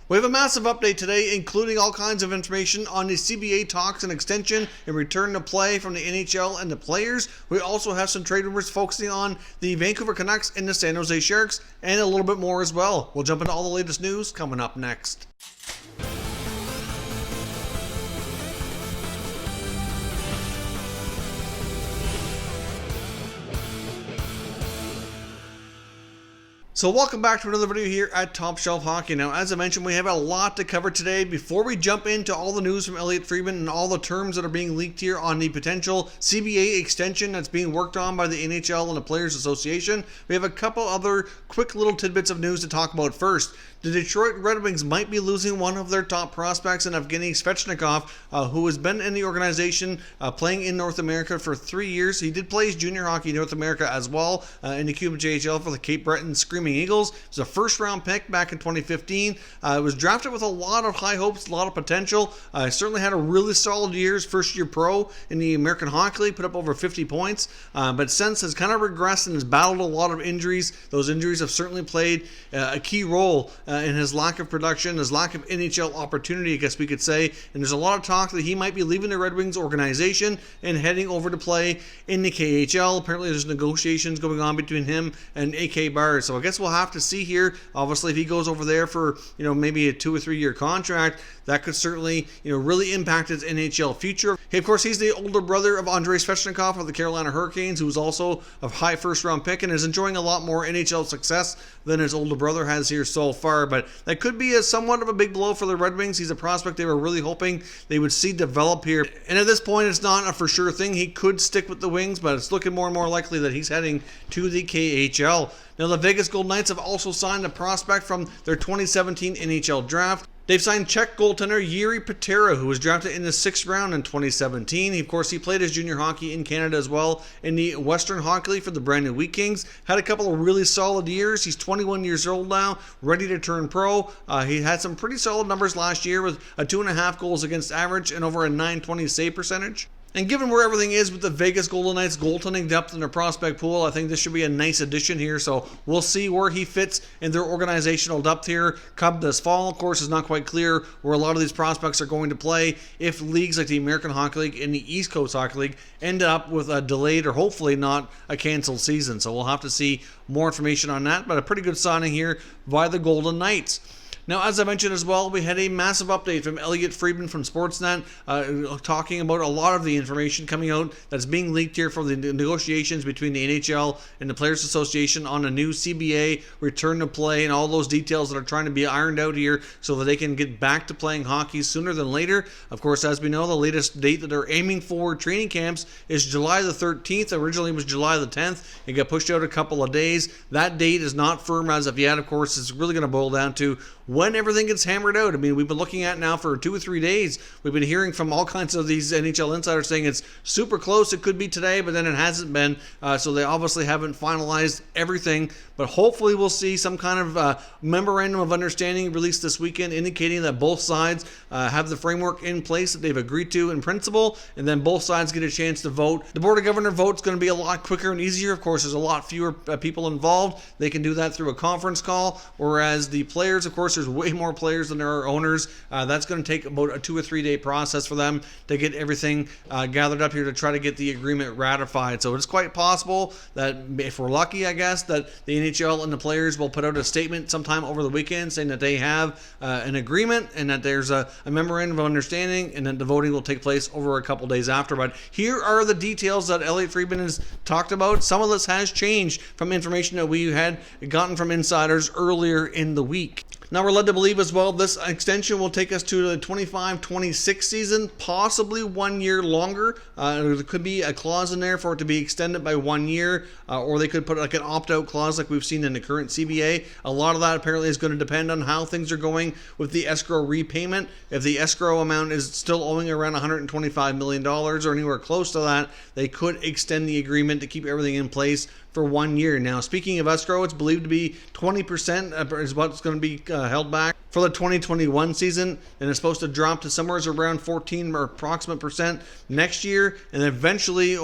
We have a massive update today, including all kinds of information on the CBA talks and extension and return to play from the NHL and the players. We also have some trade rumors focusing on the Vancouver Canucks and the San Jose Sharks, and a little bit more as well. We'll jump into all the latest news coming up next. So welcome back to another video here at Top Shelf Hockey. Now, as I mentioned, we have a lot to cover today. Before we jump into all the news from Elliotte Friedman and all the terms that are being leaked here on the potential CBA extension that's being worked on by the NHL and the Players Association, we have a couple other quick little tidbits of news to talk about first. The Detroit Red Wings might be losing one of their top prospects in Evgeny Svechnikov, who has been in the organization playing in North America for 3 years. He did play his junior hockey in North America as well in the QMJHL for the Cape Breton Screaming Eagles. It was a first-round pick back in 2015. It was drafted with a lot of high hopes, a lot of potential. Certainly had a really solid year, his first-year pro in the American Hockey League, put up over 50 points, but since has kind of regressed and has battled a lot of injuries. Those injuries have certainly played a key role in his lack of production, his lack of NHL opportunity, I guess we could say. And there's a lot of talk that he might be leaving the Red Wings organization and heading over to play in the KHL. Apparently there's negotiations going on between him and AK Bars. So I guess we'll have to see here. Obviously, if he goes over there for, maybe a 2 or 3 year contract, that could certainly, really impact his NHL future. Hey, of course, he's the older brother of Andrei Svechnikov of the Carolina Hurricanes, who was also a high first-round pick and is enjoying a lot more NHL success than his older brother has here so far. But that could be somewhat of a big blow for the Red Wings. He's a prospect they were really hoping they would see develop here. And at this point, it's not a for sure thing. He could stick with the Wings, but it's looking more and more likely that he's heading to the KHL. Now, the Vegas Golden Knights have also signed a prospect from their 2017 NHL draft. They've signed Czech goaltender Jiri Patera, who was drafted in the 6th round in 2017. Of course, he played his junior hockey in Canada as well in the Western Hockey League for the Brandon Wheat Kings. Had a couple of really solid years. He's 21 years old now, ready to turn pro. He had some pretty solid numbers last year with a 2.5 goals against average and over a .920 save percentage. And given where everything is with the Vegas Golden Knights goaltending depth in their prospect pool, I think this should be a nice addition here. So we'll see where he fits in their organizational depth here come this fall. Of course, it's not quite clear where a lot of these prospects are going to play if leagues like the American Hockey League and the East Coast Hockey League end up with a delayed or hopefully not a canceled season. So we'll have to see more information on that. But a pretty good signing here by the Golden Knights. Now, as I mentioned as well, we had a massive update from Elliotte Friedman from Sportsnet talking about a lot of the information coming out that's being leaked here from the negotiations between the NHL and the Players Association on a new CBA return to play and all those details that are trying to be ironed out here so that they can get back to playing hockey sooner than later. Of course, as we know, the latest date that they're aiming for training camps is July the 13th. Originally it was July the 10th. It got pushed out a couple of days. That date is not firm as of yet. Of course, it's really going to boil down to when everything gets hammered out. I mean, we've been looking at now for 2 or 3 days. We've been hearing from all kinds of these NHL insiders saying it's super close. It could be today, but then it hasn't been. So they obviously haven't finalized everything. But hopefully we'll see some kind of memorandum of understanding released this weekend indicating that both sides have the framework in place that they've agreed to in principle, and then both sides get a chance to vote. The Board of Governors vote's going to be a lot quicker and easier. Of course, there's a lot fewer people involved. They can do that through a conference call, whereas the players, of course, there's way more players than there are owners. That's going to take about a 2 or 3 day process for them to get everything gathered up here to try to get the agreement ratified. So it's quite possible that if we're lucky, I guess, that the NHL and the players will put out a statement sometime over the weekend saying that they have an agreement and that there's a memorandum of understanding, and that the voting will take place over a couple days after. But here are the details that Elliotte Friedman has talked about. Some of this has changed from information that we had gotten from insiders earlier in the week. Now, we're led to believe as well this extension will take us to the 25-26 season, possibly 1 year longer. There could be a clause in there for it to be extended by 1 year, or they could put like an opt-out clause like we've seen in the current CBA. A lot of that apparently is going to depend on how things are going with the escrow repayment. If the escrow amount is still owing around $125 million or anywhere close to that, they could extend the agreement to keep everything in place for 1 year. Now, speaking of escrow, it's believed to be 20% is what's going to be held back for the 2021 season, and it's supposed to drop to somewhere around 14 or approximate percent next year, and eventually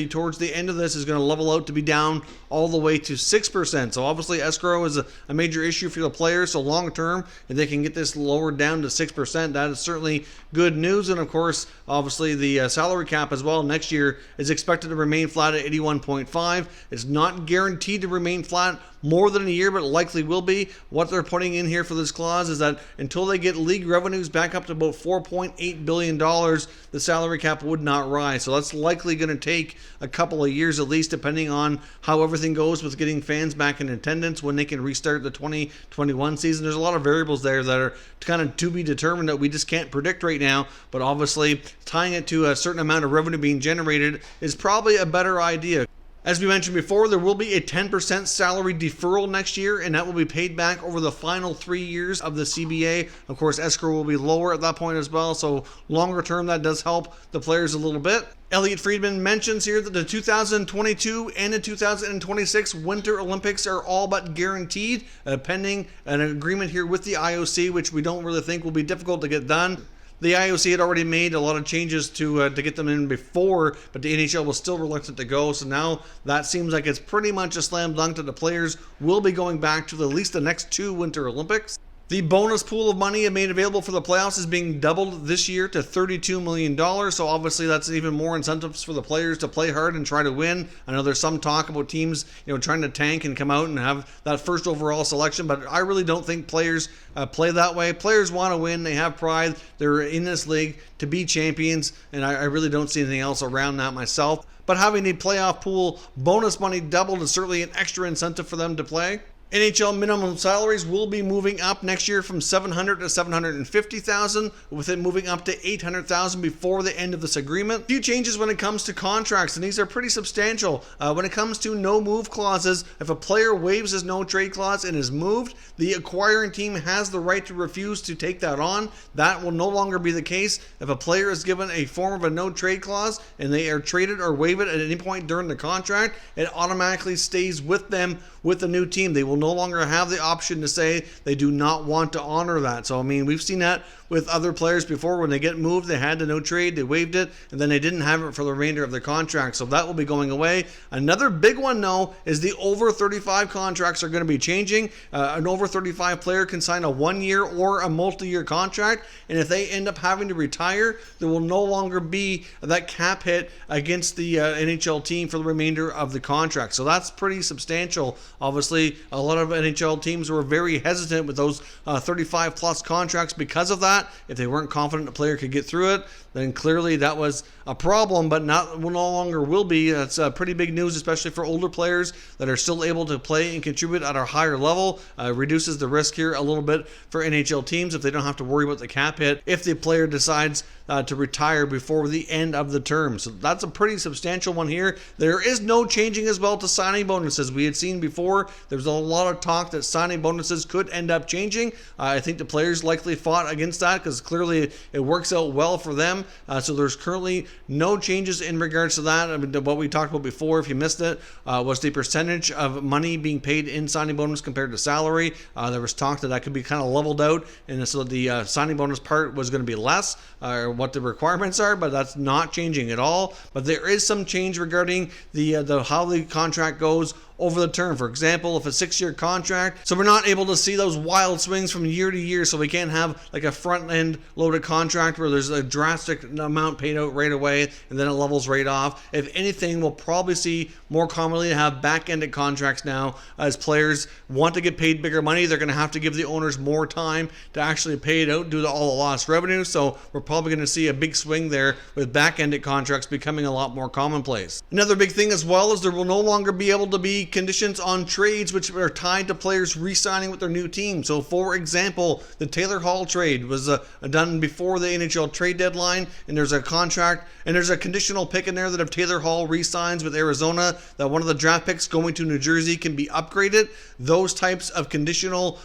towards the end of this is going to level out to be down all the way to 6%. So obviously escrow is a major issue for the players. So long term, if they can get this lowered down to 6%, that is certainly good news. And of course, obviously the salary cap as well next year is expected to remain flat at 81.5. It's not guaranteed to remain flat more than a year, but likely will be. What they're putting in here for this clause is that until they get league revenues back up to about $4.8 billion, the salary cap would not rise. So that's likely going to take a couple of years at least, depending on how everything goes with getting fans back in attendance when they can restart the 2021 season. There's a lot of variables there that are kind of to be determined that we just can't predict right now, but obviously tying it to a certain amount of revenue being generated is probably a better idea. As we mentioned before, there will be a 10% salary deferral next year, and that will be paid back over the final 3 years of the CBA. Of course, escrow will be lower at that point as well, so longer term, that does help the players a little bit. Elliot Friedman mentions here that the 2022 and the 2026 Winter Olympics are all but guaranteed, pending an agreement here with the IOC, which we don't really think will be difficult to get done. The IOC had already made a lot of changes to get them in before, but the NHL was still reluctant to go. So now that seems like it's pretty much a slam dunk that the players will be going back to at least the next 2 Winter Olympics. The bonus pool of money made available for the playoffs is being doubled this year to $32 million. So obviously that's even more incentives for the players to play hard and try to win. I know there's some talk about teams, trying to tank and come out and have that first overall selection, but I really don't think players play that way. Players want to win. They have pride. They're in this league to be champions, and I really don't see anything else around that myself. But having the playoff pool bonus money doubled is certainly an extra incentive for them to play. NHL minimum salaries will be moving up next year from $700,000 to $750,000, with it moving up to $800,000 before the end of this agreement. A few changes when it comes to contracts, and these are pretty substantial. When it comes to no move clauses, if a player waives his no trade clause and is moved, the acquiring team has the right to refuse to take that on. That will no longer be the case. If a player is given a form of a no trade clause and they are traded or waive it at any point during the contract, it automatically stays with them with the new team. They will no longer have the option to say they do not want to honor that. So, we've seen that with other players before. When they get moved, they had the no trade, they waived it, and then they didn't have it for the remainder of their contract. So that will be going away. Another big one, though, is the over 35 contracts are going to be changing. An over 35 player can sign a 1-year or a multi-year contract, and if they end up having to retire, there will no longer be that cap hit against the NHL team for the remainder of the contract. So that's pretty substantial. Obviously, a lot of NHL teams were very hesitant with those 35 plus contracts because of that. If they weren't confident a player could get through it, then clearly that was a problem, but no longer will be. That's pretty big news, especially for older players that are still able to play and contribute at a higher level. Reduces the risk here a little bit for NHL teams if they don't have to worry about the cap hit if the player decides to retire before the end of the term. So that's a pretty substantial one here. There is no changing as well to signing bonuses. We had seen before, there was a lot of talk that signing bonuses could end up changing. I think the players likely fought against that because clearly it works out well for them. So there's currently no changes in regards to that. What we talked about before, if you missed it, was the percentage of money being paid in signing bonus compared to salary. There was talk that could be kind of leveled out, and so the signing bonus part was going to be less, or what the requirements are, but that's not changing at all. But there is some change regarding the how the contract goes over the term. For example, if a 6-year contract, so we're not able to see those wild swings from year to year, so we can't have like a front end loaded contract where there's a drastic amount paid out right away and then it levels right off. If anything, we'll probably see more commonly have back-ended contracts now. As players want to get paid bigger money, they're going to have to give the owners more time to actually pay it out due to all the lost revenue. So we're probably going to see a big swing there with back-ended contracts becoming a lot more commonplace. Another big thing as well is there will no longer be able to be conditions on trades which are tied to players re-signing with their new team. So for example, the Taylor Hall trade was done before the NHL trade deadline, and there's a contract and there's a conditional pick in there that if Taylor Hall re-signs with Arizona, that one of the draft picks going to New Jersey can be upgraded. Those types of conditional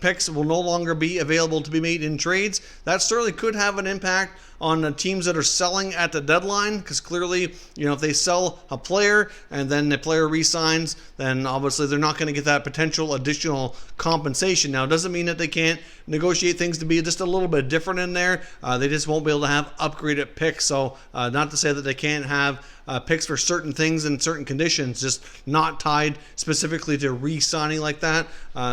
picks will no longer be available to be made in trades. That certainly could have an impact on the teams that are selling at the deadline, because clearly, if they sell a player and then the player re-signs, then obviously they're not going to get that potential additional compensation. Now, it doesn't mean that they can't negotiate things to be just a little bit different in there. They just won't be able to have upgraded picks. So not to say that they can't have picks for certain things in certain conditions, just not tied specifically to re-signing like that.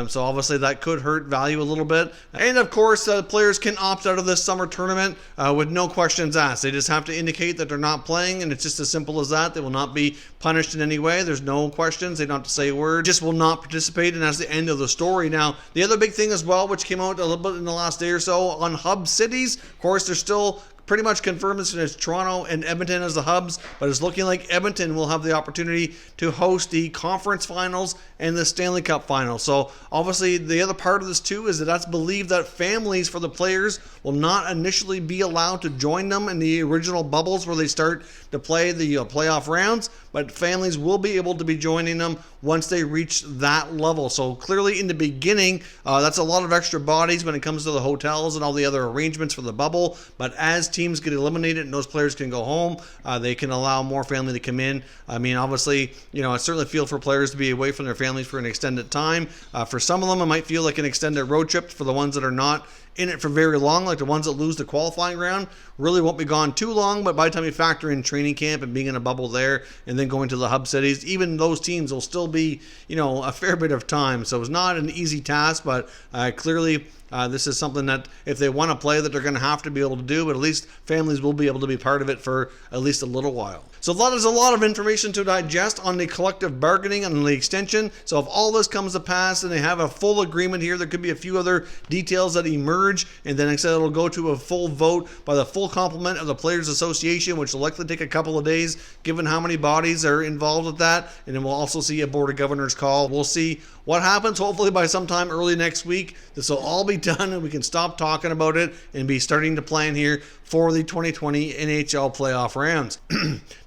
So obviously that could hurt value a little bit. And of course, players can opt out of this summer tournament with no questions asked. They just have to indicate that they're not playing, and it's just as simple as that. They will not be punished in any way. There's no questions. They don't have to say a word. Just will not participate, and that's the end of the story. Now, the other big thing as well, which came out a little bit in the last day or so on hub cities, of course, there's still pretty much confirmed this as Toronto and Edmonton as the hubs, but it's looking like Edmonton will have the opportunity to host the conference finals and the Stanley Cup finals. So obviously the other part of this too is that that's believed that families for the players will not initially be allowed to join them in the original bubbles where they start to play the playoff rounds, but families will be able to be joining them once they reach that level. So clearly in the beginning, that's a lot of extra bodies when it comes to the hotels and all the other arrangements for the bubble, but as teams get eliminated and those players can go home, they can allow more family to come in. I mean, obviously, I certainly feel for players to be away from their families for an extended time. For some of them, it might feel like an extended road trip. For the ones that are not in it for very long, like the ones that lose the qualifying round, really won't be gone too long, but by the time you factor in training camp and being in a bubble there and then going to the hub cities, even those teams will still be, a fair bit of time. So it's not an easy task, but clearly this is something that if they want to play that they're going to have to be able to do, but at least families will be able to be part of it for at least a little while. So that is a lot of information to digest on the collective bargaining and the extension. So if all this comes to pass and they have a full agreement here, there could be a few other details that emerge, and then like I said, it'll go to a full vote by the full complement of the Players Association, which will likely take a couple of days given how many bodies are involved with that, and then we'll also see a Board of Governors call. We'll see what happens. Hopefully by sometime early next week, this will all be done and we can stop talking about it and be starting to plan here for the 2020 NHL playoff rounds.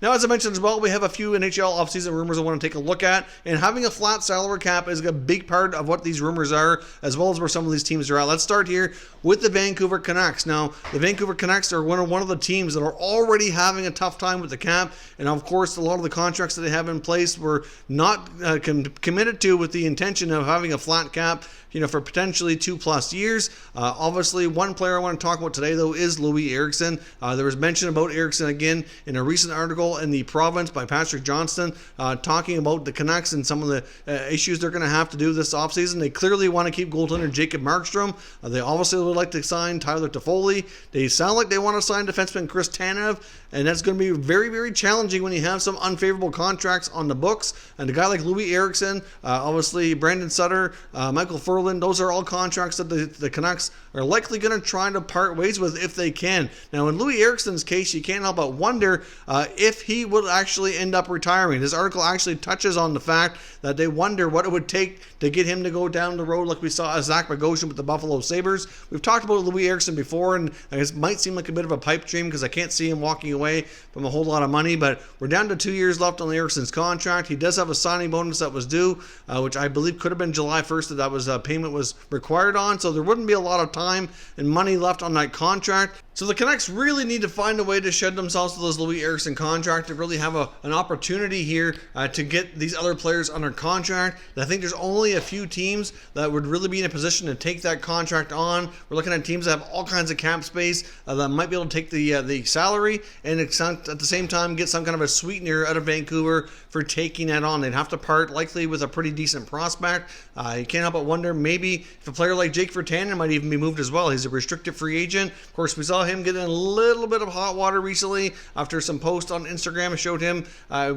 Now, as I mentioned as well, we have a few NHL offseason rumors I want to take a look at, and having a flat salary cap is a big part of what these rumors are, as well as where some of these teams are at. Let's start here with the Vancouver Canucks. Now, the Vancouver Canucks are one of the teams that are already having a tough time with the cap, and of course, a lot of the contracts that they have in place were not committed to with the intention of having a flat cap, for potentially 2+ years. Obviously, one player I want to talk about today, though, is Loui Erkisson. There was mention about Erkisson again in a recent article in the Province by Patrick Johnston, talking about the Canucks and some of the issues they're going to have to do this offseason. They clearly want to keep goaltender Jacob Markstrom. They obviously would like to sign Tyler Toffoli. They sound like they want to sign defenseman Chris Tanev, and that's going to be very, very challenging when you have some unfavorable contracts on the books. And a guy like Loui Erkisson, obviously Brandon Sutter, Michael Furlan, those are all contracts that the Canucks are likely going to try to part ways with if they can. Now, in Loui Eriksson's case, you can't help but wonder if he would actually end up retiring. This article actually touches on the fact that they wonder what it would take to get him to go down the road like we saw Zach Bogosian with the Buffalo Sabres. We've talked about Loui Erkisson before, and it might seem like a bit of a pipe dream because I can't see him walking away from a whole lot of money, but we're down to 2 years left on Eriksson's contract. He does have a signing bonus that was due, which I believe could have been July 1st that was payment was required on, so there wouldn't be a lot of time and money left on that contract. So the Canucks really need to find a way to shed themselves to this Loui Erkisson contract to really have an opportunity here to get these other players under contract. I think there's only a few teams that would really be in a position to take that contract on. We're looking at teams that have all kinds of cap space that might be able to take the salary and at the same time get some kind of a sweetener out of Vancouver for taking that on. They'd have to part likely with a pretty decent prospect. You can't help but wonder maybe if a player like Jake Virtanen might even be moved as well. He's a restricted free agent. Of course, we saw him get in a little bit of hot water recently after some posts on Instagram showed him,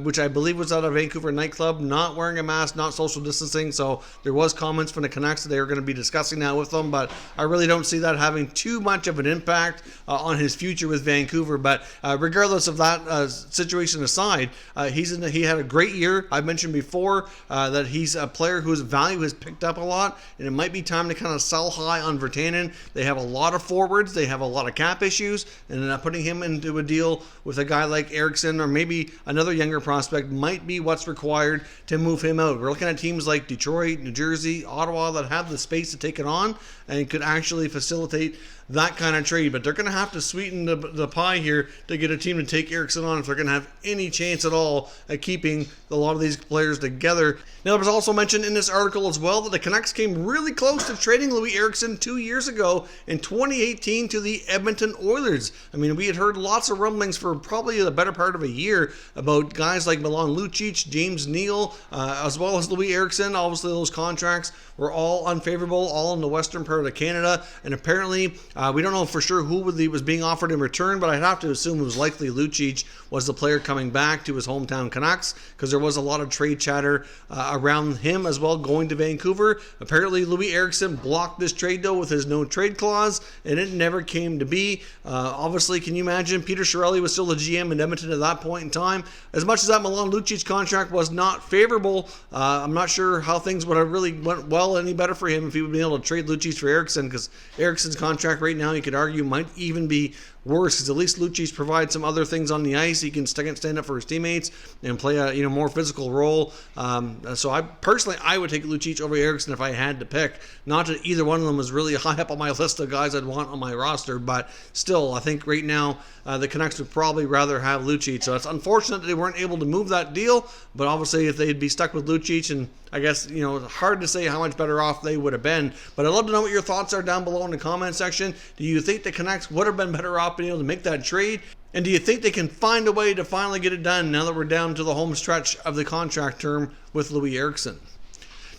which I believe was at a Vancouver nightclub, not wearing a mask, not social distancing. So there was comments from the Canucks that they were going to be discussing that with them, but I really don't see that having too much of an impact on his future with Vancouver. But regardless of that situation aside, he had a great year. I've mentioned before that he's a player whose value has picked up a lot, and it might be time to kind of sell high on Virtanen. They have a lot of forwards, they have a lot of cap issues, and putting him into a deal with a guy like Erikson or maybe another younger prospect might be what's required to move him out. We're looking at teams like Detroit, New Jersey, Ottawa that have the space to take it on. and could actually facilitate that kind of trade. But they're going to have to sweeten the pie here to get a team to take Erkisson on if they're going to have any chance at all at keeping a lot of these players together. Now, there was also mentioned in this article as well that the Canucks came really close to trading Loui Erkisson 2 years ago in 2018 to the Edmonton Oilers. I mean, we had heard lots of rumblings for probably the better part of a year about guys like Milan Lucic, James Neal, as well as Loui Erkisson. Obviously, those contracts were all unfavorable, all in the western part of Canada, and apparently we don't know for sure who was being offered in return, but I'd have to assume it was likely Lucic was the player coming back to his hometown Canucks, because there was a lot of trade chatter around him as well going to Vancouver. Apparently Loui Erkisson blocked this trade though with his no trade clause, and it never came to be. Obviously, can you imagine? Peter Chiarelli was still the GM in Edmonton at that point in time. As much as that Milan Lucic contract was not favorable, I'm not sure how things would have really went well any better for him if he would be able to trade Lucic for Erkisson, because Eriksson's contract right now, you could argue, might even be worse, because at least Lucic provides some other things on the ice. He can stand up for his teammates and play a more physical role. So I would take Lucic over Erkisson if I had to pick. Not that either one of them was really high up on my list of guys I'd want on my roster, but still, I think right now the Canucks would probably rather have Lucic. So it's unfortunate that they weren't able to move that deal, but obviously if they'd be stuck with Lucic, and I guess, hard to say how much better off they would have been. But I'd love to know what your thoughts are down below in the comment section. Do you think the Canucks would have been better off being able to make that trade? And do you think they can find a way to finally get it done now that we're down to the home stretch of the contract term with Loui Erkisson?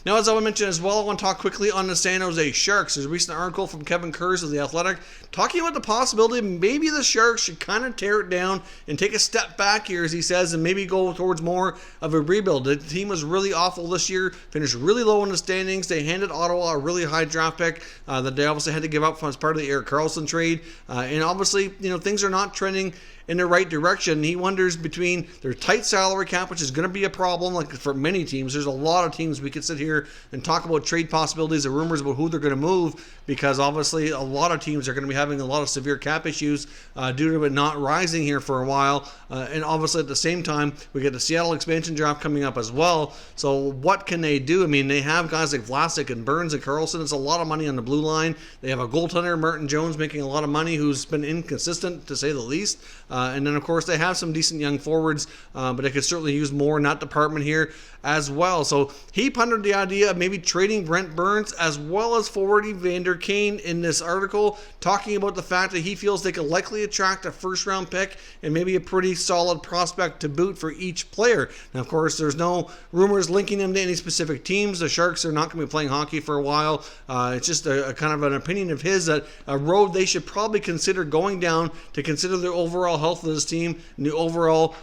Now, as I mentioned as well, I want to talk quickly on the San Jose Sharks. There's a recent article from Kevin Kurz of The Athletic talking about the possibility maybe the Sharks should kind of tear it down and take a step back here, as he says, and maybe go towards more of a rebuild. The team was really awful this year, finished really low in the standings. They handed Ottawa a really high draft pick that they obviously had to give up as part of the Erik Karlsson trade. And obviously, things are not trending in the right direction. He wonders between their tight salary cap, which is going to be a problem like for many teams. There's a lot of teams we could sit here and talk about trade possibilities and rumors about who they're going to move, because obviously a lot of teams are going to be having a lot of severe cap issues due to it not rising here for a while. And obviously at the same time, we get the Seattle expansion draft coming up as well. So what can they do? I mean, they have guys like Vlasic and Burns and Karlsson. It's a lot of money on the blue line. They have a goaltender, Martin Jones, making a lot of money, who's been inconsistent to say the least. And then, of course, they have some decent young forwards, but they could certainly use more in that department here as well. So he pondered the idea of maybe trading Brent Burns as well as forward Evander Kane in this article, talking about the fact that he feels they could likely attract a first-round pick and maybe a pretty solid prospect to boot for each player. Now, of course, there's no rumors linking them to any specific teams. The Sharks are not going to be playing hockey for a while. It's just a kind of an opinion of his that a road they should probably consider going down to consider the overall health of this team and the overall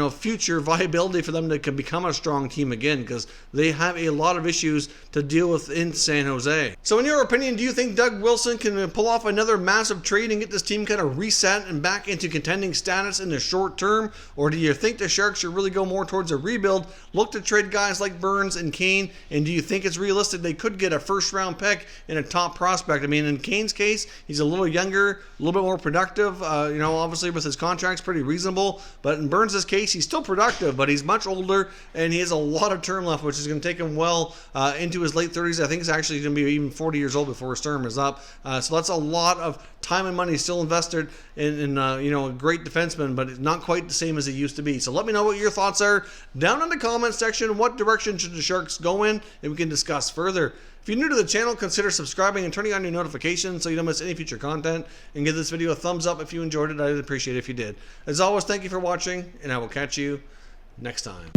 future viability for them to become a strong team again, because they have a lot of issues to deal with in San Jose. So in your opinion, do you think Doug Wilson can pull off another massive trade and get this team kind of reset and back into contending status in the short term? Or do you think the Sharks should really go more towards a rebuild, look to trade guys like Burns and Kane? And do you think it's realistic they could get a first round pick and a top prospect? I mean, in Kane's case, he's a little younger, a little bit more productive, obviously with his contract's pretty reasonable. But in Burns' case, he's still productive, but he's much older and he has a lot of term left, which is going to take him well into his late 30s. I think it's actually going to be even 40 years old before his term is up. So that's a lot of time and money still invested in a great defenseman, but it's not quite the same as it used to be. So let me know what your thoughts are down in the comment section. What direction should the Sharks go in? And we can discuss further. If you're new to the channel, consider subscribing and turning on your notifications so you don't miss any future content. And give this video a thumbs up if you enjoyed it. I'd appreciate it if you did. As always, thank you for watching, and I will catch you next time.